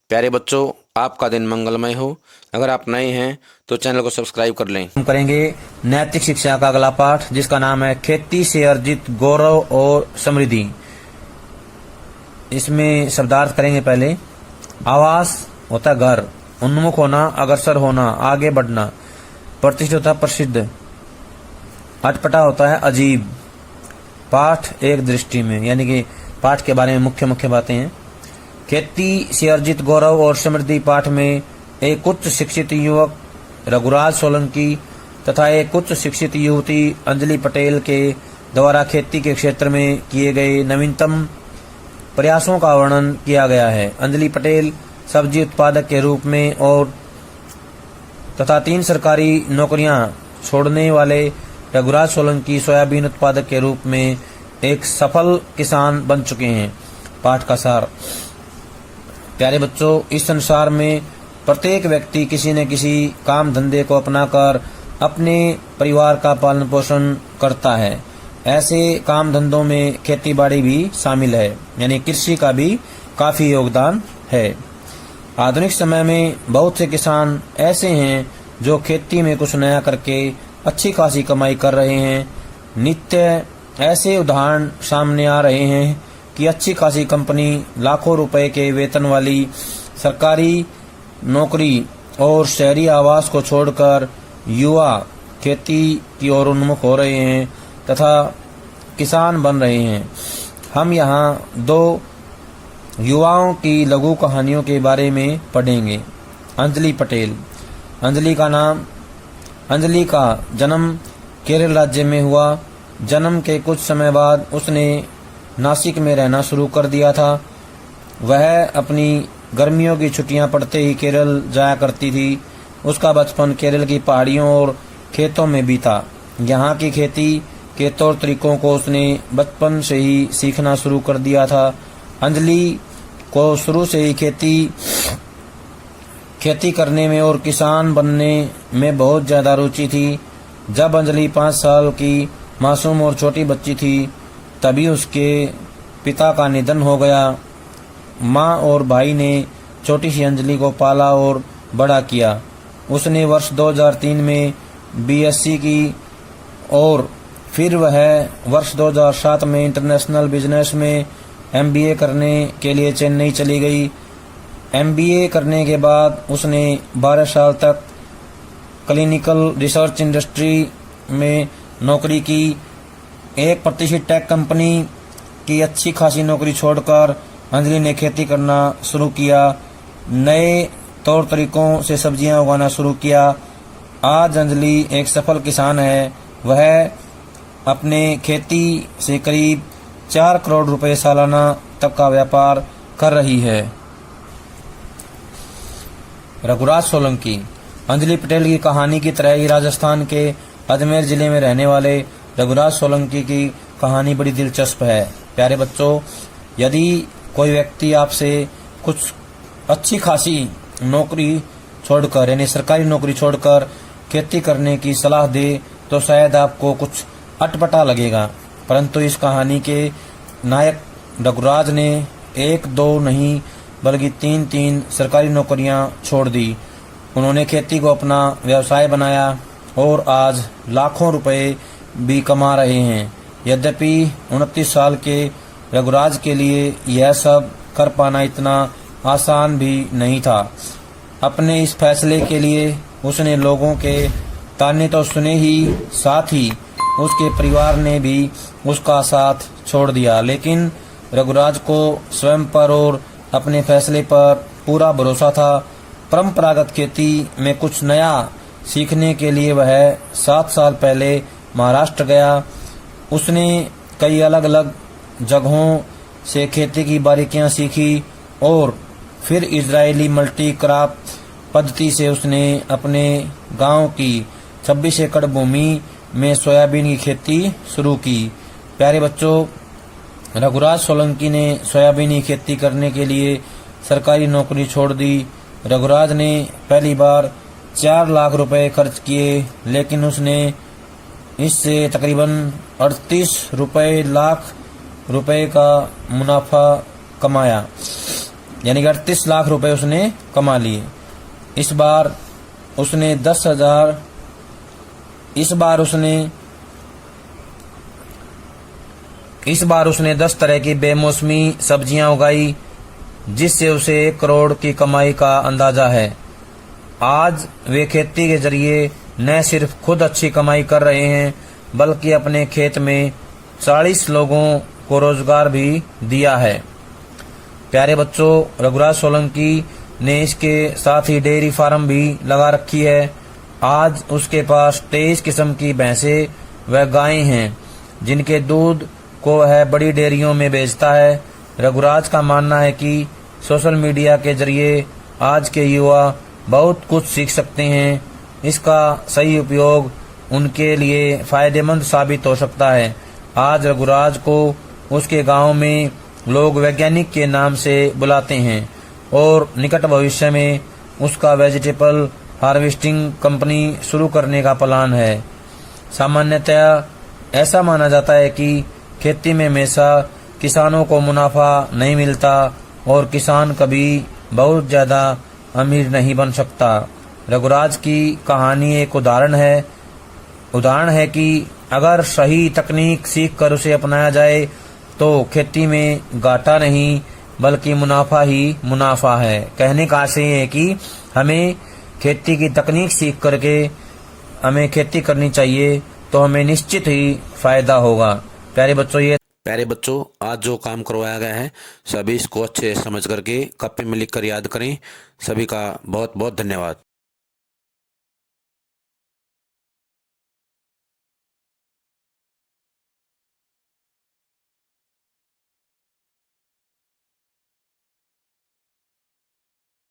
प्यारे बच्चों, आपका दिन मंगलमय हो। अगर आप नए हैं तो चैनल को सब्सक्राइब कर लें। हम करेंगे नैतिक शिक्षा का अगला पाठ, जिसका नाम है खेती से अर्जित गौरव और समृद्धि। इसमें शब्दार्थ करेंगे। पहले आवास होता घर, उन्मुख होना, अग्रसर होना, आगे बढ़ना। प्रतिष्ठित होता प्रसिद्ध, अटपटा होता है अजीब। पाठ एक दृष्टि में, यानी कि पाठ के बारे में मुख्य मुख्य बातें हैं। खेती से अर्जित गौरव और समृद्धि पाठ में एक उच्च शिक्षित युवक रघुराज सोलंकी तथा एक उच्च शिक्षित युवती अंजलि पटेल के द्वारा खेती के क्षेत्र में किए गए नवीनतम प्रयासों का वर्णन किया गया है। अंजलि पटेल सब्जी उत्पादक के रूप में और तथा 3 सरकारी नौकरियां छोड़ने वाले रघुराज सोलंकी सोयाबीन उत्पादक के रूप में एक सफल किसान बन चुके हैं। पाठ का सार। प्यारे बच्चों, इस संसार में प्रत्येक व्यक्ति किसी न किसी काम धंधे को अपनाकर अपने परिवार का पालन पोषण करता है। ऐसे काम धंधों में खेती बाड़ी भी शामिल है, यानी कृषि का भी काफी योगदान है। आधुनिक समय में बहुत से किसान ऐसे हैं जो खेती में कुछ नया करके अच्छी खासी कमाई कर रहे हैं। नित्य ऐसे उदाहरण सामने आ रहे हैं कि अच्छी खासी कंपनी लाखों रुपए के वेतन वाली सरकारी नौकरी और शहरी आवास को छोड़कर युवा खेती की ओर उन्मुख हो रहे हैं तथा किसान बन रहे हैं। हम यहाँ 2 युवाओं की लघु कहानियों के बारे में पढ़ेंगे। अंजलि पटेल। अंजलि का जन्म केरल राज्य में हुआ। जन्म के कुछ समय बाद उसने नासिक में रहना शुरू कर दिया था। वह अपनी गर्मियों की छुट्टियां पड़ते ही केरल जाया करती थी। उसका बचपन केरल की पहाड़ियों और खेतों में बीता। यहाँ की खेती के तौर तरीकों को उसने बचपन से ही सीखना शुरू कर दिया था। अंजलि को शुरू से ही खेती करने में और किसान बनने में बहुत ज्यादा रुचि थी। जब अंजलि 5 साल की मासूम और छोटी बच्ची थी, तभी उसके पिता का निधन हो गया। माँ और भाई ने छोटी सी अंजलि को पाला और बड़ा किया। उसने वर्ष 2003 में बीएससी की और फिर वह वर्ष 2007 में इंटरनेशनल बिजनेस में एमबीए करने के लिए चेन्नई चली गई। एमबीए करने के बाद उसने 12 साल तक क्लिनिकल रिसर्च इंडस्ट्री में नौकरी की। एक प्रतिष्ठित टेक कंपनी की अच्छी खासी नौकरी छोड़कर अंजलि ने खेती करना शुरू किया। नए तौर तरीकों से सब्जियां उगाना शुरू किया। आज अंजलि एक सफल किसान है। वह अपने खेती से करीब 4 करोड़ रुपए सालाना तक का व्यापार कर रही है। रघुराज सोलंकी। अंजलि पटेल की कहानी की तरह ही राजस्थान के अजमेर जिले में रहने वाले रघुराज सोलंकी की कहानी बड़ी दिलचस्प है। प्यारे बच्चों, यदि कोई व्यक्ति आपसे कुछ अच्छी खासी नौकरी छोड़कर, यानी सरकारी नौकरी छोड़कर खेती करने की सलाह दे तो शायद आपको कुछ अटपटा लगेगा, परंतु इस कहानी के नायक रघुराज ने 1-2 नहीं बल्कि 3-3 सरकारी नौकरियां छोड़ दी। उन्होंने खेती को अपना व्यवसाय बनाया और आज लाखों रुपए भी कमा रहे हैं। यद्यपि 29 साल के रघुराज के लिए यह सब कर पाना इतना आसान भी नहीं था। अपने इस फैसले के लिए उसने लोगों के ताने तो सुने ही, साथ ही उसके परिवार ने भी उसका साथ छोड़ दिया। लेकिन रघुराज को स्वयं पर और अपने फैसले पर पूरा भरोसा था। परंपरागत खेती में कुछ नया सीखने के लिए वह 7 साल पहले महाराष्ट्र गया। उसने कई अलग अलग जगहों से खेती की बारीकियां सीखी और फिर इजरायली मल्टी क्रॉप पद्धति से उसने अपने गांव की 26 एकड़ भूमि में सोयाबीन की खेती शुरू की। प्यारे बच्चों, रघुराज सोलंकी ने सोयाबीन की खेती करने के लिए सरकारी नौकरी छोड़ दी। रघुराज ने पहली बार 4 लाख रुपए खर्च किए, लेकिन उसने इससे तकरीबन 38 लाख रुपए का मुनाफा कमाया। यानी कि 38 लाख रुपए उसने कमा लिए। इस बार उसने 10,000 इस बार उसने 10 तरह की बेमौसमी सब्जियां उगाई, जिससे उसे 1 करोड़ की कमाई का अंदाजा है। आज वे खेती के जरिए न सिर्फ खुद अच्छी कमाई कर रहे हैं, बल्कि अपने खेत में 40 लोगों को रोजगार भी दिया है। प्यारे बच्चों, रघुराज सोलंकी ने इसके साथ ही डेयरी फार्म भी लगा रखी है। आज उसके पास 23 किस्म की भैंसें व गायें हैं, जिनके दूध को वह बड़ी डेयरियों में बेचता है। रघुराज का मानना है कि सोशल मीडिया के जरिए आज के युवा बहुत कुछ सीख सकते हैं। इसका सही उपयोग उनके लिए फायदेमंद साबित हो सकता है। आज रघुराज को उसके गांव में लोग वैज्ञानिक के नाम से बुलाते हैं और निकट भविष्य में उसका वेजिटेबल हार्वेस्टिंग कंपनी शुरू करने का प्लान है। सामान्यतया ऐसा माना जाता है कि खेती में हमेशा किसानों को मुनाफा नहीं मिलता और किसान कभी बहुत ज्यादा अमीर नहीं बन सकता। रघुराज की कहानी एक उदाहरण है कि अगर सही तकनीक सीख कर उसे अपनाया जाए तो खेती में घाटा नहीं बल्कि मुनाफा ही मुनाफा है। कहने का आशय है कि हमें खेती की तकनीक सीख करके हमें खेती करनी चाहिए, तो हमें निश्चित ही फायदा होगा। प्यारे बच्चों, आज जो काम करवाया गया है सभी इसको अच्छे समझ करके कॉपी में लिख कर याद करें। सभी का बहुत बहुत धन्यवाद।